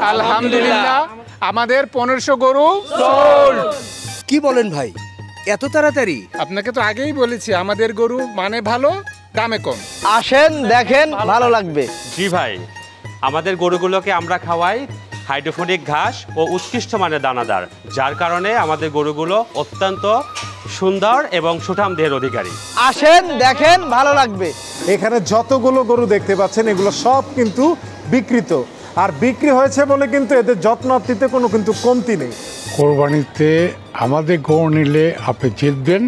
আলহামদুলিল্লাহ আমাদের 1500 গরু সোল্ড। কি বলেন ভাই, এত তাড়াতাড়ি? আপনাকে তো আগেই বলেছি আমাদের গরু মানে ভালো, দামে কম। আসেন দেখেন, ভালো লাগবে। জি ভাই, আমাদের গরুগুলোকে আমরা খাওয়াই হাইড্রোফোনিক ঘাস ও উৎকৃষ্ট মানের দানাদার, যার কারণে আমাদের গরুগুলো অত্যন্ত সুন্দর এবং সুঠাম দেহের অধিকারী। আসেন দেখেন, ভালো লাগবে। এখানে যতগুলো গরু দেখতে পাচ্ছেন এগুলো সব কিন্তু বিক্রিত, আর বিক্রি হয়েছে বলে কিন্তু এদের যত্নার্থীতে কোনো কিন্তু কমতি নেই। কোরবানিতে আমাদের গরু নিলে আপনি জিতবেন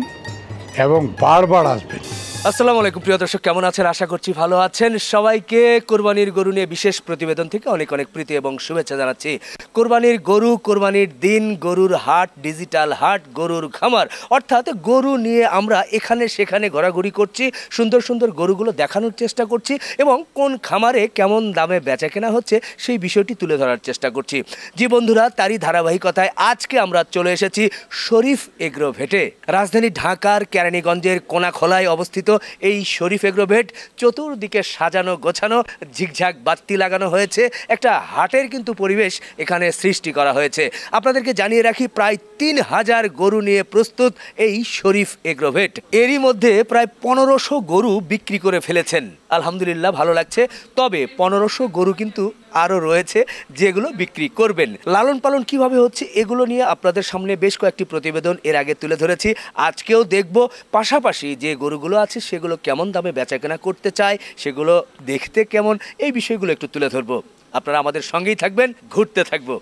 এবং বারবার আসবেন। আসসালামু আলাইকুম প্রিয় দর্শক, কেমন আছেন? আশা করছি ভালো আছেন। সবাইকে কোরবানির গরু নিয়ে বিশেষ প্রতিবেদন থেকে অনেক অনেক প্রীতি এবং শুভেচ্ছা জানাচ্ছি। কোরবানির গরু, কোরবানির দিন, গরুর হাট, ডিজিটাল হাট, গরুর খামার, অর্থাৎ গরু নিয়ে আমরা এখানে সেখানে ঘোরাঘুরি করছি, সুন্দর সুন্দর গরুগুলো দেখানোর চেষ্টা করছি এবং কোন খামারে কেমন দামে বেচা কেনা হচ্ছে সেই বিষয়টি তুলে ধরার চেষ্টা করছি। জি বন্ধুরা, তারই ধারাবাহিকতায় আজকে আমরা চলে এসেছি শরীফ এগ্রো ভেটে। রাজধানী ঢাকার কেরানীগঞ্জের কোনাখোলায় অবস্থিত এই শরীফ এগ্রো ভেট, চতুর্দিকে সাজানো গোছানো, ঝিকঝাক বাতি লাগানো হয়েছে, একটা হাটের কিন্তু পরিবেশ এখানে সৃষ্টি করা হয়েছে। আপনাদেরকে জানিয়ে রাখি, প্রায় 3000 গরু নিয়ে প্রস্তুত এই শরীফ এগ্রো ভেট। এরই মধ্যে প্রায় 1500 গরু বিক্রি করে ফেলেছেন। আলহামদুলিল্লাহ, ভালো লাগছে। তবে 1500 গরু কিন্তু আরও রয়েছে যেগুলো বিক্রি করবেন। লালন পালন কিভাবে হচ্ছে এগুলো নিয়ে আপনাদের সামনে বেশ কয়েকটি প্রতিবেদন এর আগে তুলে ধরেছি, আজকেও দেখব। পাশাপাশি যে গরুগুলো আছে সেগুলো কেমন দামে বেচাকেনা করতে চায়, সেগুলো দেখতে কেমন, এই বিষয়গুলো একটু তুলে ধরবো। আপনারা আমাদের সঙ্গেই থাকবেন, ঘুরতে থাকবো।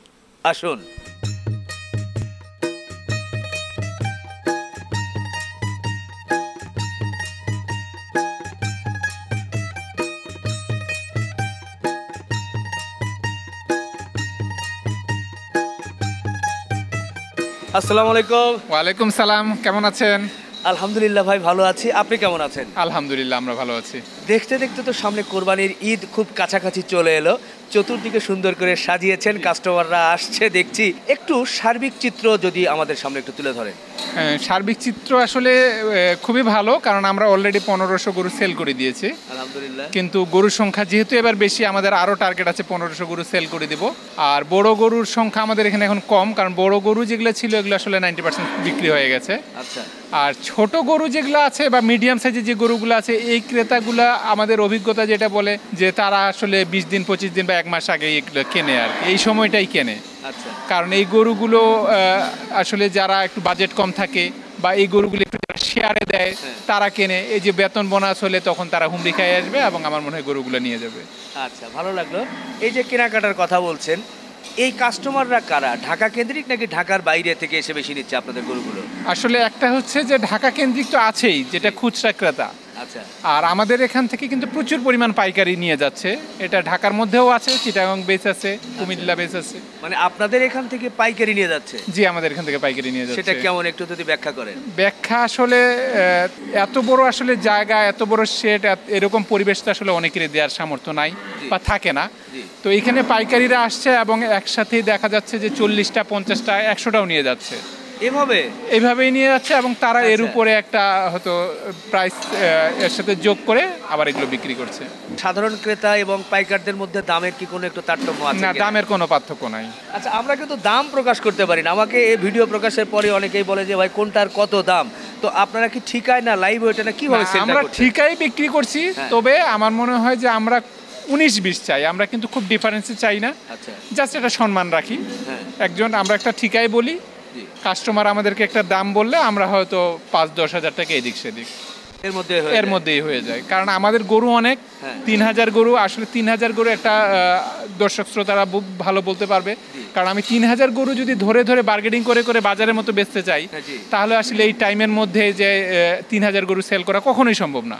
আসুন। আসসালামু আলাইকুম। ওয়ালাইকুম সালাম, কেমন আছেন? আলহামদুলিল্লাহ ভাই, ভালো আছি। আপনি কেমন আছেন? আলহামদুলিল্লাহ আমরা ভালো আছি। দেখতে দেখতে তো সামনে কোরবানির ঈদ খুব কাছাকাছি চলে এলো। চতুর্দিকে সুন্দর করে সাজিয়েছেন, কাস্টমাররা আসছে দেখছি। একটু সার্বিক চিত্র যদি আমাদের সামনে একটু তুলে ধরেন। সার্বিক চিত্র আসলে খুবই ভালো, কারণ আমরা অলরেডি 1500 গরু সেল করে দিয়েছি আলহামদুলিল্লাহ। কিন্তু গরুর সংখ্যা যেহেতু এবার বেশি, আমাদের আরও টার্গেট আছে 1500 গরু সেল করে দেব। আর বড় গরুর সংখ্যা আমাদের এখানে এখন কম, কারণ বড় গরু যেগুলো ছিল এগুলো আসলে 90% বিক্রি হয়ে গেছে। আচ্ছা। আর ছোট গরু যেগুলো আছে বা মিডিয়াম সাইজের যে গরুগুলো আছে, এই ক্রেতাগুলো আমাদের অভিজ্ঞতা যেটা বলে যে তারা আসলে 20 দিন 25 দিন বা 1 মাস আগে এগুলো কেনে, আর এই সময়টাই কেনে। আচ্ছা। কারণ এই গরুগুলো আসলে যারা একটু বাজেট কম থাকে বা এই গরুগুলো একটু শেয়ারে দেয় তারা কেনে। এই যে বেতন বোনাস হলে তখন তারা হুমড়ি খাই আসবে এবং আমার মনে হয় গরুগুলো নিয়ে যাবে। আচ্ছা, ভালো লাগলো। এই যে কেনাকাটার কথা বলছেন, এই কাস্টমাররা কারা? ঢাকা কেন্দ্রিক নাকি ঢাকার বাইরে থেকে এসে বেশি নিচ্ছে আপনাদের গরুগুলো? আসলে একটা হচ্ছে যে ঢাকা কেন্দ্রিক তো আছেই, যেটা খুচরা ক্রেতা। আচ্ছা। আর আমাদের এখান থেকে কিন্তু প্রচুর পরিমাণ পাইকারি নিয়ে যাচ্ছে। এটা ঢাকার মধ্যেও আছে, চিটাগাং বেস আছে, কুমিল্লা বেস আছে। মানে আপনাদের এখান থেকে পাইকারি নিয়ে যাচ্ছে? জি, আমাদের এখান থেকে পাইকারি নিয়ে যাচ্ছে। সেটা কেমন একটু যদি ব্যাখ্যা করেন। ব্যাখ্যা আসলে এত বড় আসলে জায়গা, এত বড় শেড, এরকম পরিবেশটা আসলে অনেকেরই দেওয়ার সামর্থ্য নাই বা থাকে না। তো এখানে পাইকারিরা আসছে এবং একসাথেই দেখা যাচ্ছে যে 40টা 50টা 100টাও নিয়ে যাচ্ছে। এইভাবেই নিয়ে যাচ্ছে এবং তারা এর উপরে একটা হয়তো প্রাইস এর সাথে যোগ করে আবার এগুলো বিক্রি করছে। সাধারণ ক্রেতা এবং পাইকারদের মধ্যে দামের কি কোনো একটু তারতম্য আছে? না, দামের কোনো পার্থক্য নাই। আচ্ছা, আমরা কিন্তু দাম প্রকাশ করতে পারি না। আমাকে এই ভিডিও প্রকাশের পরে অনেকেই বলে যে ভাই কোনটার কত দাম। তো আপনারা কি ঠিকায় না লাইভ ওয়েটে না কিভাবে সেল করছেন? আমরা ঠিকাই বিক্রি করছি, তবে আমার মনে হয় যে আমরা 19-20 চাই, আমরা কিন্তু খুব ডিফারেন্সে চাই না। আচ্ছা, জাস্ট একটা সম্মান রাখি। আমরা একটা ঠিকাই বলি, কাস্টমার আমাদেরকে একটা দাম বললে আমরা হয়তো 5-10 হাজার টাকা এদিক সেদিক এর মধ্যেই হয়ে যায়। কারণ আমাদের গরু অনেক, 3000 গরু। আসলে 3000 গরু একটা দর্শক শ্রোতারা ভালো বলতে পারবে, কারণ আমি 3000 গরু যদি ধরে ধরে বার্গেনিং করে করে বাজারের মতো বেচতে চাই, তাহলে আসলে এই টাইমের মধ্যে যে 3000 গরু সেল করা কখনোই সম্ভব না।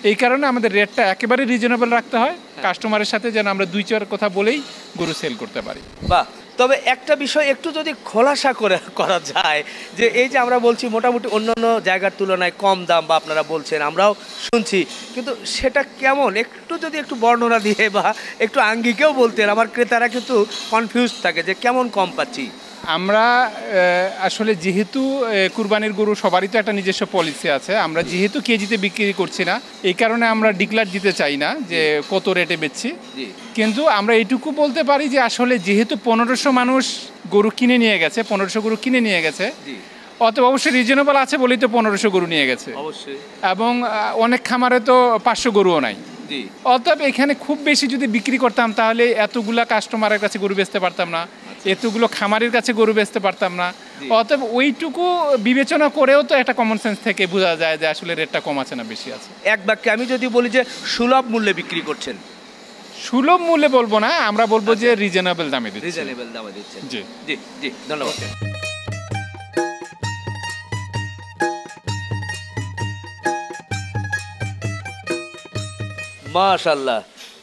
এই কারণে আমাদের রেটটা একেবারে রিজনেবল রাখতে হয়, কাস্টমারের সাথে যেন আমরা 2-4 কথা বলেই গরু সেল করতে পারি। বাহ। তবে একটা বিষয় একটু যদি খোলাসা করা যায়, যে এই যে আমরা বলছি মোটামুটি অন্যান্য জায়গার তুলনায় কম দাম, বা আপনারা বলছেন আমরাও শুনছি, কিন্তু সেটা কেমন একটু যদি একটু বর্ণনা দিয়ে বা একটু আঙ্গিকেও বলতেন, আমার ক্রেতারা কিন্তু কনফিউজ থাকে যে কেমন কম পাচ্ছি। আমরা আসলে যেহেতু কুরবানির গরু সবারই তো একটা নিজস্ব পলিসি আছে, আমরা যেহেতু কেজিতে বিক্রি করছি না এই কারণে আমরা ডিক্লার দিতে চাই না যে কত রেটে বেচছি। কিন্তু আমরা এইটুকু বলতে পারি যে আসলে যেহেতু 1500 মানুষ গরু কিনে নিয়ে গেছে, 1500 গরু কিনে নিয়ে গেছে, অতএব অবশ্যই রিজনেবল আছে বলেই তো 1500 গরু নিয়ে গেছে। অবশ্যই। এবং অনেক খামারে তো 500 গরুও নাই। অতএব এখানে খুব বেশি যদি বিক্রি করতাম তাহলে এতগুলা কাস্টমারের কাছে গরু বেচতে পারতাম না, এতগুলো খামারের কাছে গরু বেচতে পারতাম না। অতএব ওইটুকু বিবেচনা করেও তো একটা কমন সেন্স থেকে বোঝা যায় যে আসলে রেটটা কম আছে না বেশি আছে। এক বাক্যে আমি যদি বলি যে সুলভ মূল্যে বিক্রি করছেন। সুলভ মূল্যে বলবো না, আমরা বলবো যে রিজনেবল দামে দিচ্ছি। রিজনেবল দামে দিচ্ছেন। জি জি জি, ধন্যবাদ। মাশাআল্লাহ,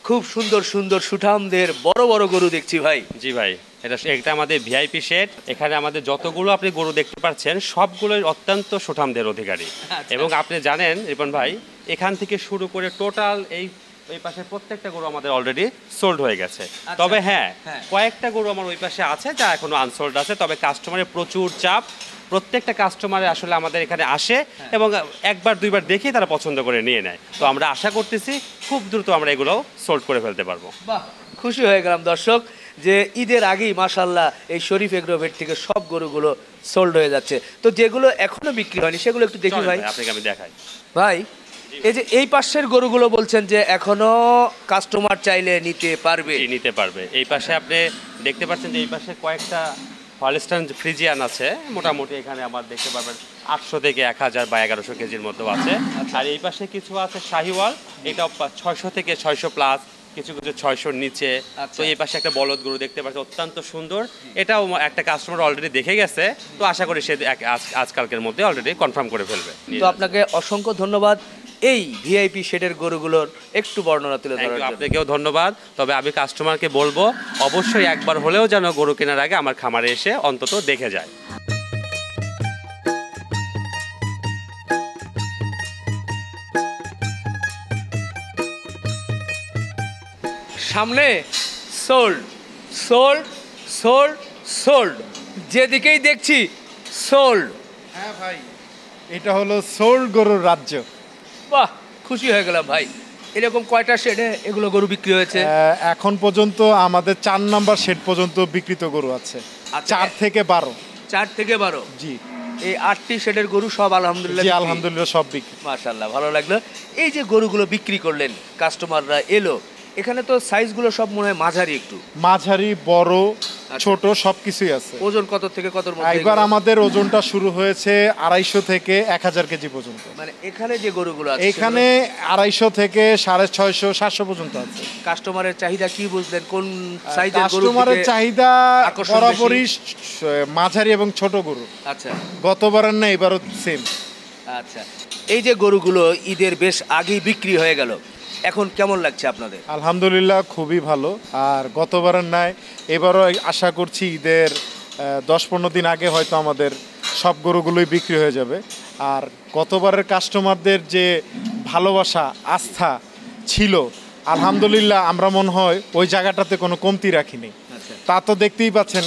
খুব সুন্দর সুন্দর সুঠামদের বড় বড় গরু দেখছি ভাই। জি ভাই, এটা আমাদের ভিআইপি শেড। এখানে আমাদের যতগুলো আপনি গরু দেখতে পাচ্ছেন সবগুলোই অত্যন্ত সুঠামদের অধিকারী। এবং আপনি জানেন রিপন ভাই, এখান থেকে শুরু করে টোটাল এই পাশে প্রত্যেকটা গরু আমাদের অলরেডি সোল্ড হয়ে গেছে। তবে হ্যাঁ, কয়েকটা গরু আমার ওই পাশে আছে যা এখনো আনসোল্ড আছে। তবে কাস্টমারের প্রচুর চাপ, প্রত্যেকটা কাস্টমারে আসলে আমাদের এখানে আসে এবং একবার দুইবার দেখেই তারা পছন্দ করে নিয়ে নেয়। তো আমরা আশা করতেছি খুব দ্রুত আমরা এগুলো সোল্ড করে ফেলতে পারবো। বাহ, খুশি হয়ে গেলাম দর্শক যে ঈদের আগেই মাশাআল্লাহ এই শরীফ এগ্রোভেট থেকে সব গরুগুলো সোল্ড হয়ে যাচ্ছে। তো যেগুলো এখনো বিক্রি হয়নি সেগুলো একটু দেখি ভাই। আপনাকে আমি দেখাই ভাই। এই যে এই পাশের গরুগুলো বলছেন যে এখনো কাস্টমার চাইলে নিতে পারবে। নিতে পারবে। এই পাশে আপনি দেখতে পাচ্ছেন যে এই পাশে কয়েকটা হলস্টাইন ফ্রিজিয়ান আছে, মোটামুটি এখানে আমার দেখতে পারবেন 800 থেকে 1000 বা 1100 কেজির মতো আছে। আর এই পাশে কিছু আছে শাহিওয়াল, এটা 600 থেকে 600 প্লাস, কিছু কিছু 600 নিচে। তো এই পাশে একটা বলদ গরু দেখতে পাচ্ছি, অত্যন্ত সুন্দর। এটাও একটা কাস্টমার অলরেডি দেখে গেছে, তো আশা করি সে আজকালকের মধ্যে অলরেডি কনফার্ম করে ফেলবে। তো আপনাকে অসংখ্য ধন্যবাদ এই ভিআইপি শেডের গরুগুলোর একটু বর্ণনা তুলে ধরার জন্য। আপনাকেও ধন্যবাদ। তবে আমি কাস্টমারকে বলবো অবশ্যই একবার হলেও যেন গরু কেনার আগে আমার খামারে এসে অন্তত দেখে যায়। সামনে সোল্ড সোল্ড সোল্ড সোল্ড, যেদিকেই দেখছি সোল্ড। হ্যাঁ ভাই, এটা হলো সোল্ড গরুর রাজ্য। বাহ, খুশি হয়ে গেলাম ভাই। এরকম কয়টা শেডে এগুলো গরু বিক্রি হয়েছে? এখন পর্যন্ত আমাদের 4 নাম্বার শেড পর্যন্ত বিক্রিত গরু আছে। 4 থেকে 12। 4 থেকে 12। জি। এই 8টি শেডের গরু সব আলহামদুলিল্লাহ। জি, আলহামদুলিল্লাহ সব বিক্রি। মাশাআল্লাহ, ভালো লাগলো। এই যে গরুগুলো বিক্রি করলেন, কাস্টমাররা এলো, এখানে তো সাইজগুলো সব মনে হয় মাঝারি, একটু মাঝারি, বড়, ছোট সবকিছুই আছে। ওজন কত থেকে কতর মধ্যে? একবার আমাদের ওজনটা শুরু হয়েছে 250 থেকে 1000 কেজি পর্যন্ত। মানে এখানে যে গরুগুলো আছে এখানে 250 থেকে 650 700 পর্যন্ত আছে। কাস্টমারের চাহিদা কি বুঝলেন? কোন সাইজের গরু? কাস্টমারের চাহিদা বরাবরই মাঝারি এবং ছোট গরু। আচ্ছা, গতবারের না এবারও সেম। আচ্ছা, এই যে গরুগুলো ঈদের বেশ আগেই বিক্রি হয়ে গেল, এখন কেমন লাগছে আপনাদের? আলহামদুলিল্লাহ খুবই ভালো। আর গতবারের ন্যায় এবারও আশা করছি ঈদের 10-15 দিন আগে হয়তো আমাদের সব গরুগুলোই বিক্রি হয়ে যাবে। আর গতবারের কাস্টমারদের যে ভালোবাসা, আস্থা ছিল, আলহামদুলিল্লাহ আমরা মনে হয় ওই জায়গাটাতে কোনো কমতি রাখিনি। তা তো দেখতেই পাচ্ছেন,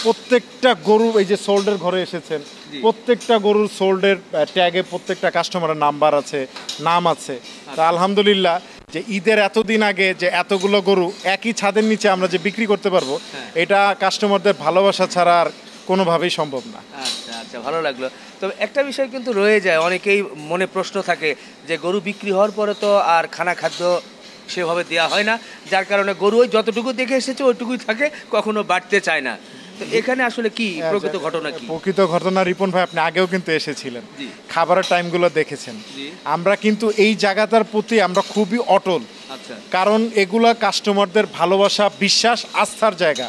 প্রত্যেকটা গরু এই যে সোল্ডের ঘরে এসেছেন, প্রত্যেকটা গরুর সোল্ডের ট্যাগে প্রত্যেকটা কাস্টমারের নাম্বার আছে, নাম আছে। তা আলহামদুলিল্লাহ যে ঈদের এতদিন আগে যে এতগুলো গরু একই ছাদের নিচে আমরা যে বিক্রি করতে পারবো, এটা কাস্টমারদের ভালোবাসা ছাড়া আর কোনোভাবেই সম্ভব না। আচ্ছা আচ্ছা, ভালো লাগলো। তবে একটা বিষয় কিন্তু রয়ে যায়, অনেকেই মনে প্রশ্ন থাকে যে গরু বিক্রি হওয়ার পরে তো আর খাদ্য সেভাবে দেওয়া হয় না, যার কারণে গরু ওই যতটুকু দেখে এসেছে ওইটুকুই থাকে, কখনো বাড়তে চায় না। তো এখানে আসলে কি প্রকৃত ঘটনা? কি প্রকৃত ঘটনা রিপন ভাই, আপনি আগেও কিন্তু এসেছিলেন, খাবারের টাইমগুলো দেখেছেন। আমরা কিন্তু এই জায়গাটার প্রতি আমরা খুবই অটল। কারণ এগুলা কাস্টমারদের ভালোবাসা, বিশ্বাস, আস্থার জায়গা।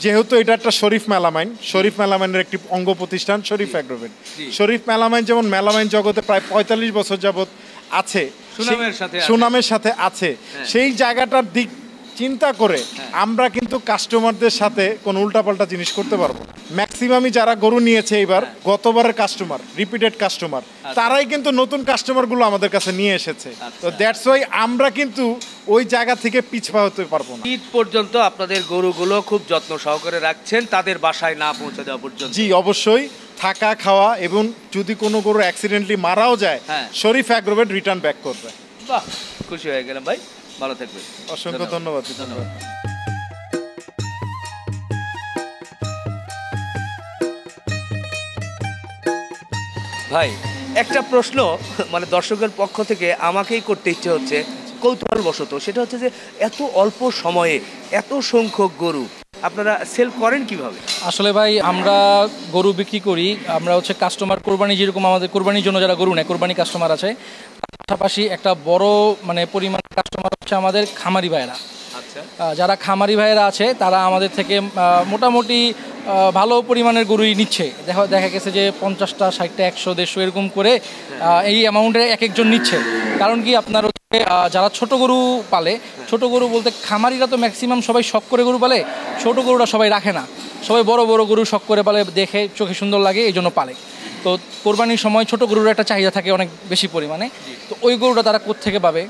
যেহেতু এটা একটা শরীফ মেলামাইন, শরীফ মেলামাইনের একটি অঙ্গ প্রতিষ্ঠান শরীফ এগ্রোভেট। শরীফ মেলামাইন যেমন মেলামাইন জগতে প্রায় 45 বছর যাবত আছে, সুনামের সাথে আছে, সেই জায়গাটার দিক চিন্তা করে আমরা কিন্তু কাস্টমারদের সাথে কোনো উল্টাপাল্টা জিনিস করতে পারবো। ম্যাক্সিমামই যারা গরু নিয়েছে এবার গতবারের কাস্টমার, রিপিটেড কাস্টমার, তারাই কিন্তু নতুন কাস্টমারগুলো আমাদের কাছে নিয়ে এসেছে। তো দ্যাটস ওয়াই আমরা কিন্তু ওই জায়গা থেকে পিছপা হতে পারবো না। ঈদ পর্যন্ত আপনাদের গরুগুলো খুব যত্ন সহকারে রাখছেন তাদের বাসায় না পৌঁছে দেওয়া পর্যন্ত? জি অবশ্যই, থাকা খাওয়া এবং যদি কোনো গরু অ্যাক্সিডেন্টলি মারাও যায় শরীফ অ্যাগ্রোভেট রিটার্ন ব্যাক করবে। বাহ, খুশি হয়ে গেলাম ভাই, ভালো থাকবেন। অসংখ্য ধন্যবাদ। ভাই একটা প্রশ্ন মানে দর্শকের পক্ষ থেকে আমাকেই করতে ইচ্ছে হচ্ছে কৌতূহলবশত, সেটা হচ্ছে যে এত অল্প সময়ে এত সংখ্যক গরু আপনারা সেল করেন কিভাবে? আসলে ভাই আমরা গরু বিক্রি করি, আমরা হচ্ছে কাস্টমার কোরবানি, যেরকম আমাদের কোরবানির জন্য যারা গরু নেয় কোরবানি কাস্টমার আছে, পাশাপাশি একটা বড় মানে পরিমাণ কাস্টমার হচ্ছে আমাদের খামারি ভাইয়েরা। যারা খামারি ভাইয়েরা আছে তারা আমাদের থেকে মোটামুটি ভালো পরিমাণের গরুই নিচ্ছে। দেখা গেছে যে 50টা 60টা 100 150 এরকম করে এই অ্যামাউন্টে এক একজন নিচ্ছে। কারণ কি আপনার হচ্ছে যারা ছোট গরু পালে, ছোট গরু বলতে খামারিরা তো ম্যাক্সিমাম সবাই শখ করে গরু পালে, ছোট গরুটা সবাই রাখে না, সবাই বড় বড় গরু শখ করে পালে, দেখে চোখে সুন্দর লাগে এই জন্য পালে। তো কোরবানির সময় ছোট গরুর একটা চাহিদা থাকে অনেক বেশি পরিমাণে, তো ওই গরুটা তারা কোত্থেকে পাবে?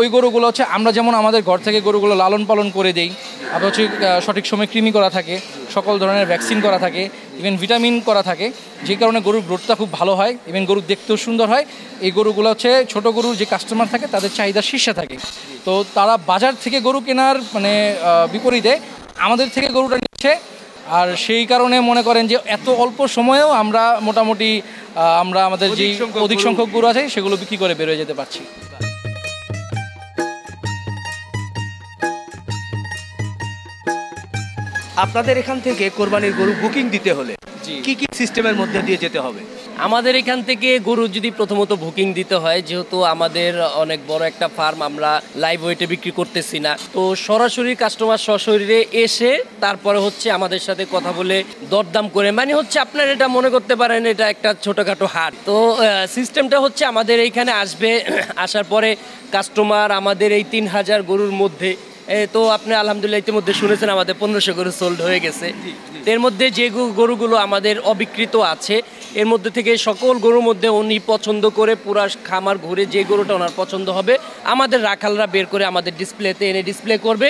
ওই গরুগুলো হচ্ছে আমরা যেমন আমাদের ঘর থেকে গরুগুলো লালন পালন করে দেই, আবার হচ্ছে সঠিক সময় কৃমি করা থাকে, সকল ধরনের ভ্যাকসিন করা থাকে, ইভেন ভিটামিন করা থাকে, যে কারণে গরুর গ্রোথটা খুব ভালো হয়, ইভেন গরু দেখতেও সুন্দর হয়। এই গরুগুলো হচ্ছে ছোটো গরুর যে কাস্টমার থাকে তাদের চাহিদা শীর্ষে থাকে। তো তারা বাজার থেকে গরু কেনার মানে বিপরীতে আমাদের থেকে গরুটা নিচ্ছে। আর সেই কারণে মনে করেন যে এত অল্প সময়েও আমরা মোটামুটি আমরা আমাদের যেই অধিক সংখ্যক গরু আছে সেগুলো বিক্রি করে বেরোয় যেতে পারছি। আপনাদের এখান থেকে কোরবানির গরু বুকিং দিতে হলে কি কি সিস্টেমের মধ্যে দিয়ে যেতে হবে? আমাদের এখান থেকে গরু যদি প্রথমত বুকিং দিতে হয়, যেহেতু আমাদের অনেক বড় একটা ফার্ম, আমরা লাইভ ওয়েটে বিক্রি করতেছি না, তো সরাসরি কাস্টমার সশরীরে এসে তারপরে হচ্ছে আমাদের সাথে কথা বলে দরদাম করে, মানে হচ্ছে আপনার এটা মনে করতে পারেন এটা একটা ছোটোখাটো হাট। তো সিস্টেমটা হচ্ছে আমাদের এইখানে আসবে, আসার পরে কাস্টমার আমাদের এই 3000 গরুর মধ্যে তো আপনি আলহামদুলিল্লাহ ইতিমধ্যে শুনেছেন আমাদের 1500 গরু সোল্ড হয়ে গেছে। এর মধ্যে যে গরুগুলো আমাদের অবিকৃত আছে এর মধ্যে থেকে সকল গরুর মধ্যে উনি পছন্দ করে পুরা খামার ঘুরে যে গরুটা ওনার পছন্দ হবে আমাদের রাখালরা বের করে আমাদের ডিসপ্লেতে এনে ডিসপ্লে করবে,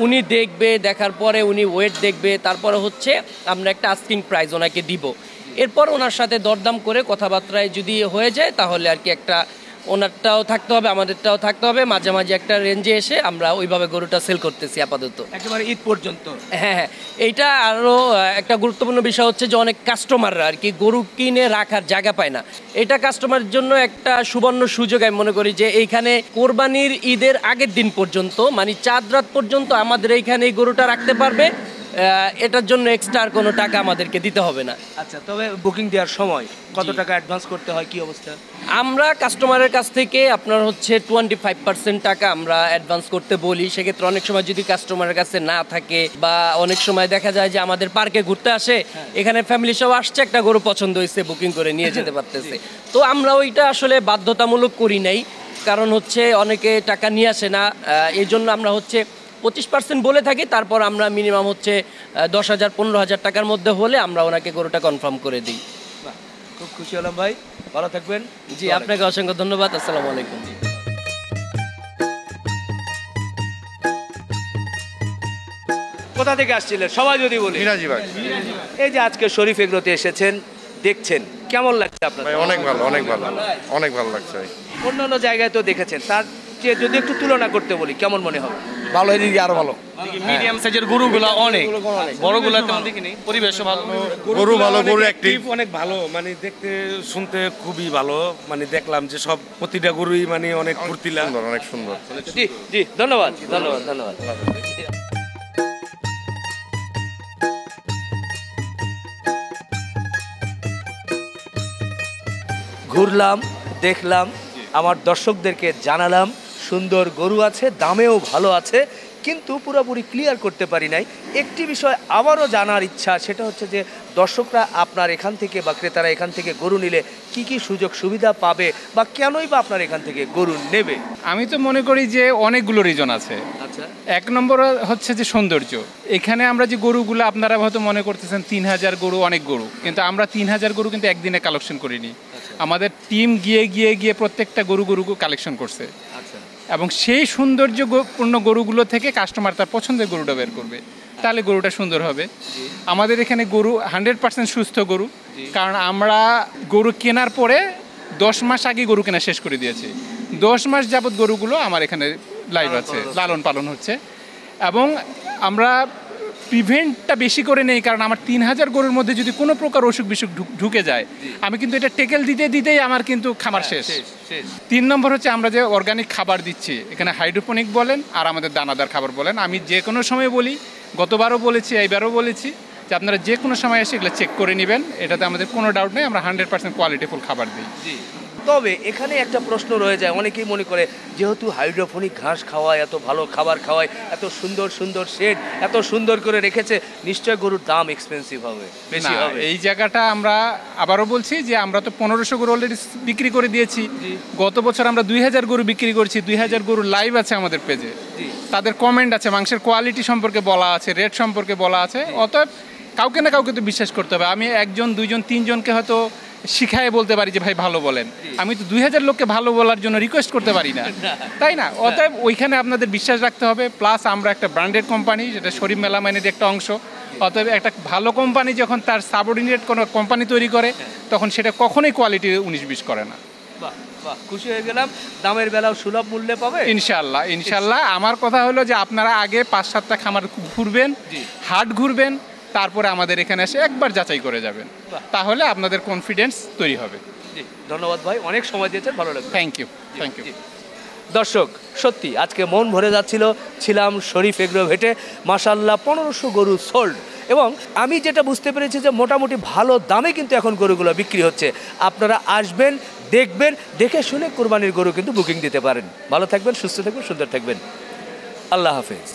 উনি দেখবে, দেখার পরে উনি ওয়েট দেখবে, তারপরে হচ্ছে আমরা একটা আস্কিং প্রাইস ওনাকে দিব। এরপর ওনার সাথে দরদাম করে কথাবার্তায় যদি হয়ে যায় তাহলে আর কি একটা ওনারটাও থাকতে হবে আমাদেরটাও থাকতে হবে, মাঝে মাঝে একটা রেঞ্জে এসে আমরা ওইভাবে গরুটা সেল করতেছি আপাতত একেবারে ঈদ পর্যন্ত। হ্যাঁ, এইটা আরও একটা গুরুত্বপূর্ণ বিষয় হচ্ছে যে অনেক কাস্টমাররা আর কি গরু কিনে রাখার জায়গা পায় না। এটা কাস্টমারের জন্য একটা সুবর্ণ সুযোগ আমি মনে করি যে এইখানে কোরবানির ঈদের আগের দিন পর্যন্ত মানে চাঁদ রাত পর্যন্ত আমাদের এইখানে এই গরুটা রাখতে পারবে, এটার জন্য এক্সট্রা আর কোনো টাকা আমাদেরকে দিতে হবে না। আচ্ছা, তবে বুকিং দেওয়ার সময় কত টাকা অ্যাডভান্স করতে হয়, কি অবস্থা? আমরা কাস্টমারের কাছ থেকে আপনার হচ্ছে 25% টাকা আমরা অ্যাডভান্স করতে বলি। সেক্ষেত্রে অনেক সময় যদি কাস্টমারের কাছে না থাকে বা অনেক সময় দেখা যায় যে আমাদের পার্কে ঘুরতে আসে, এখানে ফ্যামিলি সব আসছে, একটা গরু পছন্দ হয়েছে, বুকিং করে নিয়ে যেতে পারতেছে, তো আমরা ওইটা আসলে বাধ্যতামূলক করি নাই, কারণ হচ্ছে অনেকে টাকা নিয়ে আসে না, এই জন্য আমরা হচ্ছে 25% বলে থাকি। তারপর আমরা মিনিমাম হচ্ছে 10,000 15,000 টাকার মধ্যে হলে আমরা ওনাকে গরুটা কনফার্ম করে দিই। খুব খুশি হলাম ভাই, ভালো থাকবেন। জি, আপনাকে অসংখ্য ধন্যবাদ। আসসালামু আলাইকুম। কোথা থেকে আসছিলেন সবাই যদি বলি? মিরাজি ভাই। এই যে আজকে শরীফ এগ্রোতে এসেছেন, দেখছেন, কেমন লাগছে আপনার? ভাই অনেক ভালো, অনেক ভালো, অনেক ভালো লাগছে ভাই। অন্যান্য জায়গায় তো দেখেছেন, তার চেয়ে যদি একটু তুলনা করতে বলি কেমন মনে হবে? ভালো, এদিকে আরো ভালো। মিডিয়াম সাইজের গরুগুলা অনেক, বড়গুলা তেমন দেখিনি, পরিবেশও ভালো, গরু ভালো, গরু অ্যাক্টিভ, অনেক ভালো, মানে দেখতে শুনতে খুবই ভালো, মানে দেখলাম যে সব প্রতিটা গরুই মানে অনেক ফুর্তিলা, অনেক সুন্দর। জি জি, ধন্যবাদ ধন্যবাদ ধন্যবাদ। ঘুরলাম, দেখলাম, আমার দর্শকদেরকে জানালাম সুন্দর গরু আছে, দামেও ভালো আছে, কিন্তু পুরোপুরি ক্লিয়ার করতে পারি নাই। একটি বিষয় আবারও জানার ইচ্ছা, সেটা হচ্ছে যে দর্শকরা আপনার এখান থেকে বা ক্রেতারা এখান থেকে গরু নিলে কি কি সুযোগ সুবিধা পাবে বা কেনই বা আপনার এখান থেকে গরু নেবে? আমি তো মনে করি যে অনেকগুলো রিজন আছে। আচ্ছা, এক নম্বর হচ্ছে যে সৌন্দর্য। এখানে আমরা যে গরুগুলো, আপনারা হয়তো মনে করতেছেন 3000 গরু অনেক গরু, কিন্তু আমরা 3000 গরু কিন্তু একদিনে কালেকশন করিনি। আমাদের টিম গিয়ে গিয়ে গিয়ে প্রত্যেকটা গরু কালেকশন করছে, এবং সেই সৌন্দর্যপূর্ণ গরুগুলো থেকে কাস্টমার তার পছন্দের গরুটা বের করবে, তাহলে গরুটা সুন্দর হবে। আমাদের এখানে গরু 100% সুস্থ গরু, কারণ আমরা গরু কেনার পরে 10 মাস আগে গরু কেনা শেষ করে দিয়েছি। 10 মাস যাবত গরুগুলো আমার এখানে লাইভ আছে, লালন পালন হচ্ছে। এবং আমরা প্রিভেন্টটা বেশি করে নেই, কারণ আমার 3000 গরুর মধ্যে যদি কোনো প্রকার অসুখ বিসুখ ঢুকে যায়, আমি কিন্তু এটা টেকেল দিতে দিতেই আমার কিন্তু খামার শেষ। 3 নম্বর হচ্ছে আমরা যে অর্গানিক খাবার দিচ্ছি, এখানে হাইড্রোপনিক বলেন আর আমাদের দানাদার খাবার বলেন, আমি যে কোনো সময় বলি, গতবারও বলেছি, এইবারও বলেছি যে আপনারা যে কোনো সময় এসে এগুলো চেক করে নেবেন, এটাতে আমাদের কোনো ডাউট নেই, আমরা 100% কোয়ালিটিফুল খাবার দিই। তবে এখানে একটা প্রশ্ন রয়ে যায়, অনেকেই মনে করে যেহেতু হাইড্রোফোনিক ঘাস খাওয়ায়, এত ভালো খাবার খাওয়ায়, এত সুন্দর সুন্দর শেড এত সুন্দর করে রেখেছে, নিশ্চয় গরুর দাম এক্সপেন্সিভ হবে, বেশি না, হবে। এই জায়গাটা আমরা আবারও বলছি যে আমরা তো 1500 গরু অলরেডি বিক্রি করে দিয়েছি। গত বছর আমরা 2000 গরু বিক্রি করছি। 2000 গরু লাইভ আছে আমাদের পেজে, তাদের কমেন্ট আছে, মাংসের কোয়ালিটি সম্পর্কে বলা আছে, রেট সম্পর্কে বলা আছে। অতএব কাউকে না কাউকে তো বিশ্বাস করতে হবে। আমি 1 2 3 জনকে হয়তো শিখায় বলতে পারি যে ভাই ভালো বলেন, আমি তো 2000 লোককে ভালো বলার জন্য রিকোয়েস্ট করতে পারি না, তাই না? অতএব ওইখানে আপনাদের বিশ্বাস রাখতে হবে। প্লাস আমরা একটা ব্র্যান্ডেড কোম্পানি, যেটা শরীফ মেলামাইনের একটা অংশ। অতএব একটা ভালো কোম্পানি যখন তার সাবঅর্ডিনেট কোনো কোম্পানি তৈরি করে, তখন সেটা কখনোই কোয়ালিটি 19-20 করে না। বাহ বাহ, খুশি হয়ে গেলাম। দামের বেলাও সুলভ মূল্যে পাবে ইনশাআল্লাহ, ইনশাআল্লাহ। আমার কথা হলো যে আপনারা আগে 5-7টা খামার ঘুরবেন, হাট ঘুরবেন, তারপরে আমাদের এখানে এসে একবার যাচাই করে যাবেন, তাহলে আপনাদের কনফিডেন্স তৈরি হবে। ধন্যবাদ ভাই, অনেক সময় দিয়েছেন, ভালো লাগবে। Thank you, thank you. দর্শক, সত্যি আজকে মন ভরে যাচ্ছিল। ছিলাম শরীফ এগ্রো ভেটে, মাশাআল্লাহ 1500 গরু সোল্ড, এবং আমি যেটা বুঝতে পেরেছি যে মোটামুটি ভালো দামে কিন্তু এখন গরুগুলো বিক্রি হচ্ছে। আপনারা আসবেন, দেখবেন, দেখে শুনে কোরবানির গরু কিন্তু বুকিং দিতে পারেন। ভালো থাকবেন, সুস্থ থাকবেন, সুন্দর থাকবেন। আল্লাহ হাফেজ।